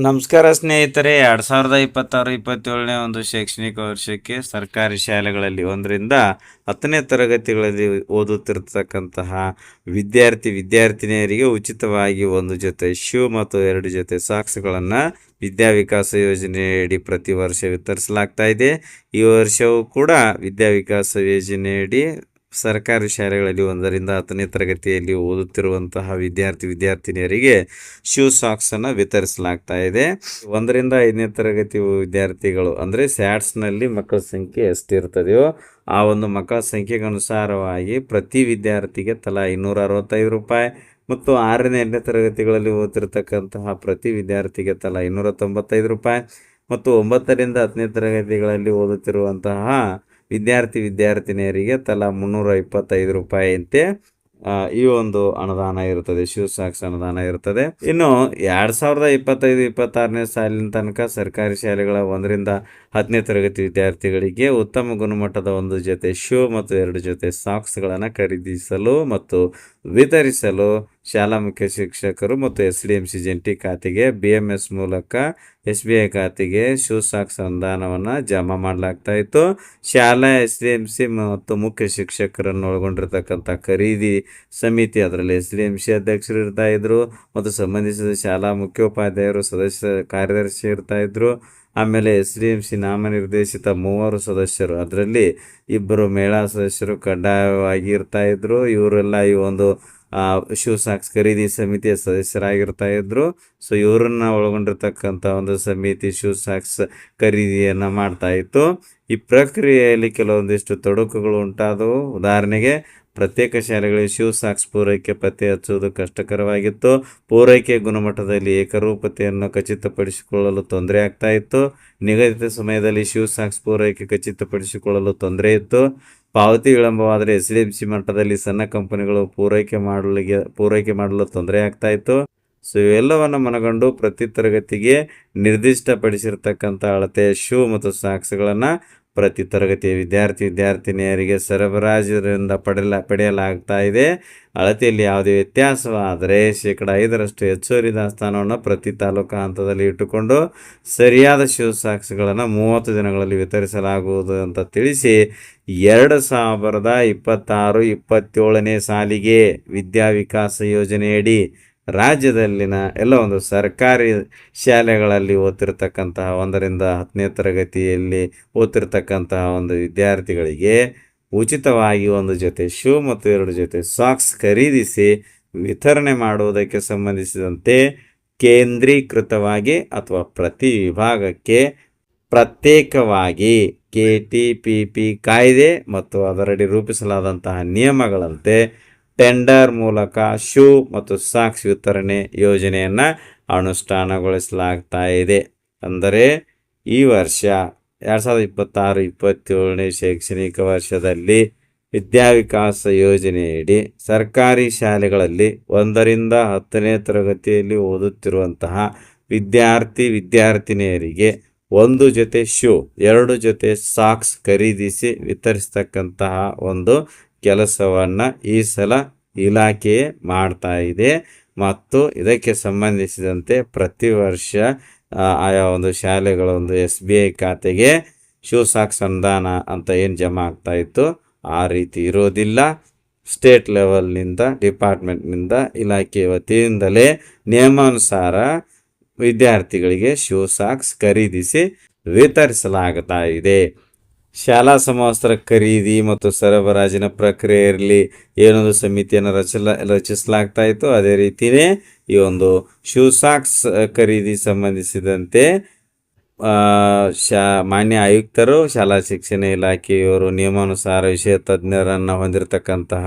ನಮಸ್ಕಾರ ಸ್ನೇಹಿತರೆ. 2026-27ನೇ ಒಂದು ಶೈಕ್ಷಣಿಕ ವರ್ಷಕ್ಕೆ ಸರ್ಕಾರಿ ಶಾಲೆಗಳಲ್ಲಿ 1ರಿಂದ 10ನೇ ತರಗತಿಗಳಲ್ಲಿ ಓದುತ್ತಿರ್ತಕ್ಕಂತಹ ವಿದ್ಯಾರ್ಥಿನಿಯರಿಗೆ ಉಚಿತವಾಗಿ 1 ಜೊತೆ ಶೂ ಮತ್ತು 2 ಜೊತೆ ಸಾಕ್ಸ್ಗಳನ್ನು ವಿದ್ಯಾವಿಕಾಸ ಯೋಜನೆಯಡಿ ಪ್ರತಿ ವರ್ಷ ವಿತರಿಸಲಾಗ್ತಾ ಇದೆ. ಈ ವರ್ಷವೂ ಕೂಡ ವಿದ್ಯಾವಿಕಾಸ ಯೋಜನೆಯಡಿ ಸರ್ಕಾರಿ ಶಾಲೆಗಳಲ್ಲಿ 1ರಿಂದ 10ನೇ ತರಗತಿಯಲ್ಲಿ ಓದುತ್ತಿರುವಂತಹ ವಿದ್ಯಾರ್ಥಿನಿಯರಿಗೆ ಶೂ ಸಾಕ್ಸ್ ಅನ್ನು ವಿತರಿಸಲಾಗ್ತಾ ಇದೆ. 1ರಿಂದ 5ನೇ ತರಗತಿ ವಿದ್ಯಾರ್ಥಿಗಳು ಅಂದರೆ ಸ್ಯಾಟ್ಸ್ನಲ್ಲಿ ಮಕ್ಕಳ ಸಂಖ್ಯೆ ಎಷ್ಟಿರ್ತದೆಯೋ ಆ ಒಂದು ಮಕ್ಕಳ ಸಂಖ್ಯೆಗೆ ಅನುಸಾರವಾಗಿ ಪ್ರತಿ ವಿದ್ಯಾರ್ಥಿಗೆ ತಲಾ 265 ರೂಪಾಯಿ ಮತ್ತು 6ನೇ 8ನೇ ತರಗತಿಗಳಲ್ಲಿ ಓದುತ್ತಿರ್ತಕ್ಕಂತಹ ಪ್ರತಿ ವಿದ್ಯಾರ್ಥಿಗೆ ತಲಾ 295 ರೂಪಾಯಿ ಮತ್ತು 9ರಿಂದ 10ನೇ ತರಗತಿಗಳಲ್ಲಿ ಓದುತ್ತಿರುವಂತಹ ವಿದ್ಯಾರ್ಥಿನಿಯರಿಗೆ ತಲಾ 325 ರೂಪಾಯಿಯಂತೆ ಈ ಒಂದು ಅನುದಾನ ಇರುತ್ತದೆ, ಶೂ ಸಾಕ್ಸ್ ಅನುದಾನ ಇರುತ್ತದೆ. ಇನ್ನು 2025-26ನೇ ಸಾಲಿನ ತನಕ ಸರ್ಕಾರಿ ಶಾಲೆಗಳ 1ರಿಂದ 10ನೇ ತರಗತಿ ವಿದ್ಯಾರ್ಥಿಗಳಿಗೆ ಉತ್ತಮ ಗುಣಮಟ್ಟದ 1 ಜೊತೆ ಶೂ ಮತ್ತು 2 ಜೊತೆ ಸಾಕ್ಸ್ಗಳನ್ನು ಖರೀದಿಸಲು ಮತ್ತು ವಿತರಿಸಲು ಶಾಲಾ ಮುಖ್ಯ ಶಿಕ್ಷಕರು ಮತ್ತು SDMC ಜಂಟಿ ಖಾತೆಗೆ BMS ಮೂಲಕ SBI ಖಾತೆಗೆ ಶೂ ಸಾಕ್ಸ್ ಅನುದಾನವನ್ನು ಜಮಾ ಮಾಡಲಾಗ್ತಾ ಇತ್ತು. ಶಾಲಾ SDMC ಮತ್ತು ಮುಖ್ಯ ಶಿಕ್ಷಕರನ್ನು ಒಳಗೊಂಡಿರ್ತಕ್ಕಂಥ ಖರೀದಿ ಸಮಿತಿ, ಅದರಲ್ಲಿ SDMC ಅಧ್ಯಕ್ಷರು ಇರ್ತಾ ಇದ್ರು ಮತ್ತು ಸಂಬಂಧಿಸಿದ ಶಾಲಾ ಮುಖ್ಯೋಪಾಧ್ಯಾಯರು ಕಾರ್ಯದರ್ಶಿ ಇರ್ತಾ ಇದ್ರು. ಆಮೇಲೆ SDMC ನಾಮನಿರ್ದೇಶಿತ 3 ಸದಸ್ಯರು, ಅದರಲ್ಲಿ 2 ಮಹಿಳಾ ಸದಸ್ಯರು ಕಡ್ಡಾಯವಾಗಿ ಇರ್ತಾ ಇದ್ರು. ಇವರೆಲ್ಲ ಈ ಒಂದು ಶೂ ಸಾಕ್ಸ್ ಖರೀದಿ ಸಮಿತಿಯ ಸದಸ್ಯರಾಗಿರ್ತಾ ಇದ್ರು. ಸೊ ಇವರನ್ನ ಒಳಗೊಂಡಿರ್ತಕ್ಕಂಥ ಒಂದು ಸಮಿತಿ ಶೂ ಸಾಕ್ಸ್ ಖರೀದಿಯನ್ನು ಮಾಡ್ತಾ ಇತ್ತು. ಈ ಪ್ರಕ್ರಿಯೆಯಲ್ಲಿ ಕೆಲವೊಂದಿಷ್ಟು ತೊಡಕುಗಳು ಉಂಟಾದವು. ಉದಾಹರಣೆಗೆ, ಪ್ರತ್ಯೇಕ ಶಾಲೆಗಳಿಗೆ ಶೂ ಸಾಕ್ಸ್ ಪೂರೈಕೆ ಪತ್ತೆ ಹಚ್ಚುವುದು ಕಷ್ಟಕರವಾಗಿತ್ತು. ಪೂರೈಕೆ ಗುಣಮಟ್ಟದಲ್ಲಿ ಏಕರೂಪತೆಯನ್ನು ಖಚಿತಪಡಿಸಿಕೊಳ್ಳಲು ತೊಂದರೆ ಆಗ್ತಾ ಇತ್ತು. ನಿಗದಿತ ಸಮಯದಲ್ಲಿ ಶೂ ಸಾಕ್ಸ್ ಪೂರೈಕೆ ಖಚಿತಪಡಿಸಿಕೊಳ್ಳಲು ತೊಂದರೆ ಇತ್ತು. ಪಾವತಿ ವಿಳಂಬವಾದರೆ SDMC ಮಟ್ಟದಲ್ಲಿ ಸಣ್ಣ ಕಂಪನಿಗಳು ಪೂರೈಕೆ ಮಾಡಲು ತೊಂದರೆ ಆಗ್ತಾ ಇತ್ತು. ಸೊ ಇವೆಲ್ಲವನ್ನು ಮನಗಂಡು ಪ್ರತಿ ತರಗತಿಗೆ ನಿರ್ದಿಷ್ಟಪಡಿಸಿರ್ತಕ್ಕಂಥ ಅಳತೆಯ ಶೂ ಮತ್ತು ಸಾಕ್ಸ್ಗಳನ್ನು ಪ್ರತಿ ತರಗತಿಯ ವಿದ್ಯಾರ್ಥಿನಿಯರಿಗೆ ಸರಬರಾಜಿನಿಂದ ಪಡೆಯಲಾಗ್ತಾ ಇದೆ. ಅಳತೆಯಲ್ಲಿ ಯಾವುದೇ ವ್ಯತ್ಯಾಸವಾದರೆ 5% ಹೆಚ್ಚುವರಿ ದಾಸ್ತಾನವನ್ನು ಪ್ರತಿ ತಾಲೂಕು ಹಂತದಲ್ಲಿ ಇಟ್ಟುಕೊಂಡು ಸರಿಯಾದ ಶೂ ಸಾಕ್ಸ್ಗಳನ್ನು 30 ದಿನಗಳಲ್ಲಿ ವಿತರಿಸಲಾಗುವುದು ಅಂತ ತಿಳಿಸಿ 2026-27ನೇ ಸಾಲಿಗೆ ವಿದ್ಯಾವಿಕಾಸ ಯೋಜನೆಯಡಿ ರಾಜ್ಯದಲ್ಲಿನ ಎಲ್ಲ ಒಂದು ಸರ್ಕಾರಿ ಶಾಲೆಗಳಲ್ಲಿ ಓದ್ತಿರ್ತಕ್ಕಂತಹ 1ರಿಂದ 10ನೇ ತರಗತಿಯಲ್ಲಿ ಓದ್ತಿರ್ತಕ್ಕಂತಹ ಒಂದು ವಿದ್ಯಾರ್ಥಿಗಳಿಗೆ ಉಚಿತವಾಗಿ 1 ಜೊತೆ ಶೂ ಮತ್ತು 2 ಜೊತೆ ಸಾಕ್ಸ್ ಖರೀದಿಸಿ ವಿತರಣೆ ಮಾಡುವುದಕ್ಕೆ ಸಂಬಂಧಿಸಿದಂತೆ ಕೇಂದ್ರೀಕೃತವಾಗಿ ಅಥವಾ ಪ್ರತಿ ವಿಭಾಗಕ್ಕೆ ಪ್ರತ್ಯೇಕವಾಗಿ KTPP ಕಾಯ್ದೆ ಮತ್ತು ಅದರಡಿ ರೂಪಿಸಲಾದಂತಹ ನಿಯಮಗಳಂತೆ ಟೆಂಡರ್ ಮೂಲಕ ಶೂ ಮತ್ತು ಸಾಕ್ಸ್ ವಿತರಣೆ ಯೋಜನೆಯನ್ನು ಅನುಷ್ಠಾನಗೊಳಿಸಲಾಗ್ತಾ ಇದೆ. ಅಂದರೆ ಈ ವರ್ಷ 2026-27ನೇ ಶೈಕ್ಷಣಿಕ ವರ್ಷದಲ್ಲಿ ವಿದ್ಯಾವಿಕಾಸ ಯೋಜನೆಯಡಿ ಸರ್ಕಾರಿ ಶಾಲೆಗಳಲ್ಲಿ 1ರಿಂದ 10ನೇ ತರಗತಿಯಲ್ಲಿ ಓದುತ್ತಿರುವಂತಹ ವಿದ್ಯಾರ್ಥಿನಿಯರಿಗೆ 1 ಜೊತೆ ಶೂ 2 ಜೊತೆ ಸಾಕ್ಸ್ ಖರೀದಿಸಿ ವಿತರಿಸ್ತಕ್ಕಂತಹ ಒಂದು ಕೆಲಸವನ್ನು ಈ ಸಲ ಇಲಾಖೆ ಮಾಡ್ತಾ ಇದೆ. ಮತ್ತು ಇದಕ್ಕೆ ಸಂಬಂಧಿಸಿದಂತೆ ಪ್ರತಿ ವರ್ಷ ಆಯಾ ಒಂದು ಶಾಲೆಗಳ ಒಂದು SBI ಖಾತೆಗೆ ಶೂ ಸಾಕ್ಸ್ ಅನುದಾನ ಅಂತ ಏನು ಜಮಾ ಆಗ್ತಾ ಇತ್ತು ಆ ರೀತಿ ಇರೋದಿಲ್ಲ. ಸ್ಟೇಟ್ ಲೆವೆಲ್ನಿಂದ, ಡಿಪಾರ್ಟ್ಮೆಂಟ್ನಿಂದ, ಇಲಾಖೆ ವತಿಯಿಂದಲೇ ನಿಯಮಾನುಸಾರ ವಿದ್ಯಾರ್ಥಿಗಳಿಗೆ ಶೂ ಸಾಕ್ಸ್ ಖರೀದಿಸಿ ವಿತರಿಸಲಾಗ್ತಾ ಇದೆ. ಶಾಲಾ ಸಮವಸ್ತ್ರ ಖರೀದಿ ಮತ್ತು ಸರಬರಾಜಿನ ಪ್ರಕ್ರಿಯೆಯಲ್ಲಿ ಏನೊಂದು ಸಮಿತಿಯನ್ನು ರಚಿಸಲಾಗ್ತಾ ಇತ್ತು, ಅದೇ ರೀತಿಯೇ ಈ ಒಂದು ಶೂ ಸಾಕ್ಸ್ ಖರೀದಿ ಸಂಬಂಧಿಸಿದಂತೆ ಮಾನ್ಯ ಆಯುಕ್ತರು, ಶಾಲಾ ಶಿಕ್ಷಣ ಇಲಾಖೆಯವರು ನಿಯಮಾನುಸಾರ ವಿಷಯ ತಜ್ಞರನ್ನು ಹೊಂದಿರತಕ್ಕಂತಹ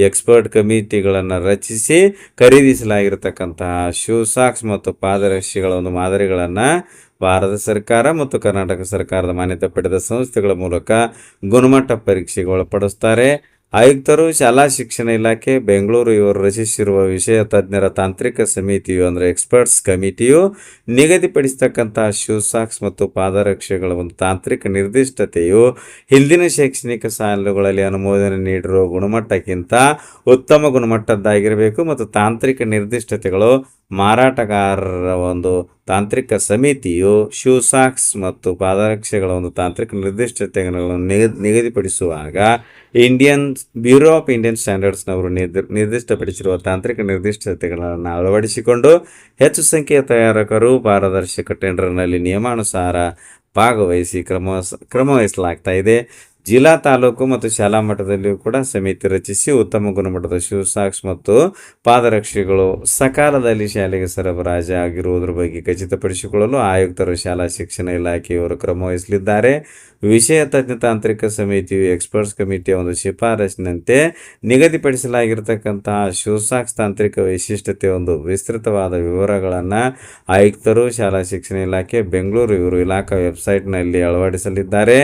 ಎಕ್ಸ್ಪರ್ಟ್ ಕಮಿಟಿಗಳನ್ನು ರಚಿಸಿ ಖರೀದಿಸಲಾಗಿರ್ತಕ್ಕಂತಹ ಶೂ ಸಾಕ್ಸ್ ಮತ್ತು ಪಾದರಕ್ಷೆಗಳ ಒಂದು ಮಾದರಿಗಳನ್ನು ಭಾರತ ಸರ್ಕಾರ ಮತ್ತು ಕರ್ನಾಟಕ ಸರ್ಕಾರದ ಮಾನ್ಯತೆ ಪಡೆದ ಸಂಸ್ಥೆಗಳ ಮೂಲಕ ಗುಣಮಟ್ಟ ಪರೀಕ್ಷೆಗೆ ಒಳಪಡಿಸ್ತಾರೆ. ಆಯುಕ್ತರು, ಶಾಲಾ ಶಿಕ್ಷಣ ಇಲಾಖೆ, ಬೆಂಗಳೂರು ಇವರು ರಚಿಸಿರುವ ವಿಷಯ ತಜ್ಞರ ತಾಂತ್ರಿಕ ಸಮಿತಿಯು ಅಂದರೆ ಎಕ್ಸ್ಪರ್ಟ್ಸ್ ಕಮಿಟಿಯು ನಿಗದಿಪಡಿಸತಕ್ಕಂತಹ ಶೂ ಸಾಕ್ಸ್ ಮತ್ತು ಪಾದರಕ್ಷೆಗಳ ಒಂದು ತಾಂತ್ರಿಕ ನಿರ್ದಿಷ್ಟತೆಯು ಹಿಂದಿನ ಶೈಕ್ಷಣಿಕ ಸಾಲುಗಳಲ್ಲಿ ಅನುಮೋದನೆ ನೀಡಿರುವ ಗುಣಮಟ್ಟಕ್ಕಿಂತ ಉತ್ತಮ ಗುಣಮಟ್ಟದ್ದಾಗಿರಬೇಕು ಮತ್ತು ತಾಂತ್ರಿಕ ನಿರ್ದಿಷ್ಟತೆಗಳು ಮಾರಾಟಗಾರರ ಒಂದು ತಾಂತ್ರಿಕ ಸಮಿತಿಯು ಶೂ ಸಾಕ್ಸ್ ಮತ್ತು ಪಾದರಕ್ಷೆಗಳ ಒಂದು ತಾಂತ್ರಿಕ ನಿರ್ದಿಷ್ಟತೆಗಳನ್ನು ನಿಗದಿಪಡಿಸುವಾಗ ಇಂಡಿಯನ್ ಬ್ಯೂರೋ ಆಫ್ ಇಂಡಿಯನ್ ಸ್ಟ್ಯಾಂಡರ್ಡ್ಸ್ನವರು ನಿರ್ದಿಷ್ಟಪಡಿಸಿರುವ ತಾಂತ್ರಿಕ ನಿರ್ದಿಷ್ಟತೆಗಳನ್ನು ಅಳವಡಿಸಿಕೊಂಡು ಹೆಚ್ಚು ಸಂಖ್ಯೆಯ ತಯಾರಕರು ಪಾರದರ್ಶಕ ಟೆಂಡರ್ನಲ್ಲಿ ನಿಯಮಾನುಸಾರ ಭಾಗವಹಿಸಿ ಕ್ರಮವಹಿಸಲಾಗ್ತಾ ಇದೆ. ಜಿಲ್ಲಾ, ತಾಲೂಕು ಮತ್ತು ಶಾಲಾ ಮಟ್ಟದಲ್ಲಿಯೂ ಕೂಡ ಸಮಿತಿ ರಚಿಸಿ ಉತ್ತಮ ಗುಣಮಟ್ಟದ ಶೂ ಸಾಕ್ಸ್ ಮತ್ತು ಪಾದರಕ್ಷೆಗಳು ಸಕಾಲದಲ್ಲಿ ಶಾಲೆಗೆ ಸರಬರಾಜು ಆಗಿರುವುದರ ಬಗ್ಗೆ ಖಚಿತಪಡಿಸಿಕೊಳ್ಳಲು ಆಯುಕ್ತರು, ಶಾಲಾ ಶಿಕ್ಷಣ ಇಲಾಖೆಯವರು ಕ್ರಮವಹಿಸಲಿದ್ದಾರೆ. ವಿಷಯ ತಜ್ಞ ತಾಂತ್ರಿಕ ಸಮಿತಿಯು ಎಕ್ಸ್ಪರ್ಟ್ಸ್ ಕಮಿಟಿಯ ಒಂದು ಶಿಫಾರಸಿನಂತೆ ನಿಗದಿಪಡಿಸಲಾಗಿರ್ತಕ್ಕಂತಹ ಶೂ ಸಾಕ್ಸ್ ತಾಂತ್ರಿಕ ವೈಶಿಷ್ಟ್ಯತೆ ಒಂದು ವಿಸ್ತೃತವಾದ ವಿವರಗಳನ್ನು ಆಯುಕ್ತರು, ಶಾಲಾ ಶಿಕ್ಷಣ ಇಲಾಖೆ, ಬೆಂಗಳೂರು ಇವರು ಇಲಾಖಾ ವೆಬ್ಸೈಟ್ನಲ್ಲಿ ಅಳವಡಿಸಲಿದ್ದಾರೆ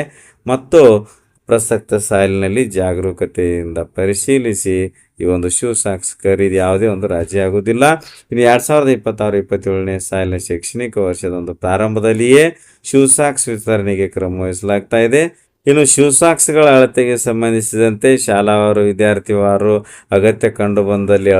ಮತ್ತು ಪ್ರಸಕ್ತ ಸಾಲಿನಲ್ಲಿ ಜಾಗರೂಕತೆಯಿಂದ ಪರಿಶೀಲಿಸಿ ಈ ಒಂದು ಶೂ ಸಾಕ್ಸ್ ಖರೀದಿ ಯಾವುದೇ ಒಂದು ರಾಜಿ ಆಗುವುದಿಲ್ಲ. ಇನ್ನು 2026-27ನೇ ಸಾಲಿನ ಶೈಕ್ಷಣಿಕ ವರ್ಷದ ಒಂದು ಪ್ರಾರಂಭದಲ್ಲಿಯೇ ಶೂ ಸಾಕ್ಸ್ ವಿತರಣೆಗೆ ಕ್ರಮವಹಿಸಲಾಗ್ತಾ ಇದೆ. ಇನ್ನು ಶೂ ಸಾಕ್ಸ್ಗಳ ಅಳತೆಗೆ ಸಂಬಂಧಿಸಿದಂತೆ ಶಾಲಾವಾರು, ವಿದ್ಯಾರ್ಥಿವಾರು ಅಗತ್ಯ ಕಂಡು ಬಂದಲ್ಲಿ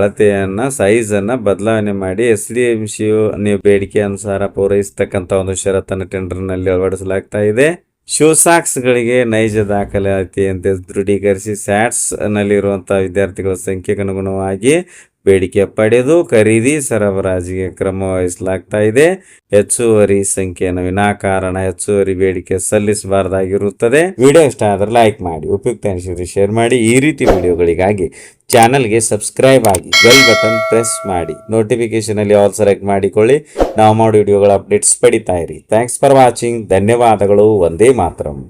ಸೈಜನ್ನು ಬದಲಾವಣೆ ಮಾಡಿ SDMC ನೀವು ಬೇಡಿಕೆ ಅನುಸಾರ ಪೂರೈಸತಕ್ಕಂಥ ಒಂದು ಷರತ್ತನ್ನು ಟೆಂಡರ್ನಲ್ಲಿ ಅಳವಡಿಸಲಾಗ್ತಾ ಇದೆ. ಶೂ ಸಾಕ್ಸ್ಗಳಿಗೆ ನೈಜ ದಾಖಲಾತಿಯಂತೆ ದೃಢೀಕರಿಸಿ ಸ್ಯಾಟ್ಸ್ನಲ್ಲಿರುವಂಥ ವಿದ್ಯಾರ್ಥಿಗಳ ಸಂಖ್ಯೆಗೆ ಅನುಗುಣವಾಗಿ ಬೇಡಿಕೆ ಪಡೆದು ಖರೀದಿ ಸರಬರಾಜಿಗೆ ಕ್ರಮವಹಿಸಲಾಗ್ತಾ ಇದೆ. ಹೆಚ್ಚುವರಿ ಸಂಖ್ಯೆಯನ್ನು ವಿನಾಕಾರಣ ಹೆಚ್ಚುವರಿ ಬೇಡಿಕೆ ಸಲ್ಲಿಸಬಾರದಾಗಿರುತ್ತದೆ. ವಿಡಿಯೋ ಇಷ್ಟ ಆದರೆ ಲೈಕ್ ಮಾಡಿ, ಉಪಯುಕ್ತ ಅನಿಸಿದರೆ ಶೇರ್ ಮಾಡಿ. ಈ ರೀತಿ ವಿಡಿಯೋಗಳಿಗಾಗಿ ಚಾನಲ್ಗೆ ಸಬ್ಸ್ಕ್ರೈಬ್ ಆಗಿ, ಬೆಲ್ ಬಟನ್ ಪ್ರೆಸ್ ಮಾಡಿ, ನೋಟಿಫಿಕೇಶನಲ್ಲಿ ಆಲ್ ಸೆಲೆಕ್ಟ್ ಮಾಡಿಕೊಳ್ಳಿ. ನಾವು ಮಾಡೋ ವಿಡಿಯೋಗಳ ಅಪ್ಡೇಟ್ಸ್ ಪಡಿತಾ ಇರಿ. Thanks for watching. ಧನ್ಯವಾದಗಳು. ವಂದೇ ಮಾತರಂ.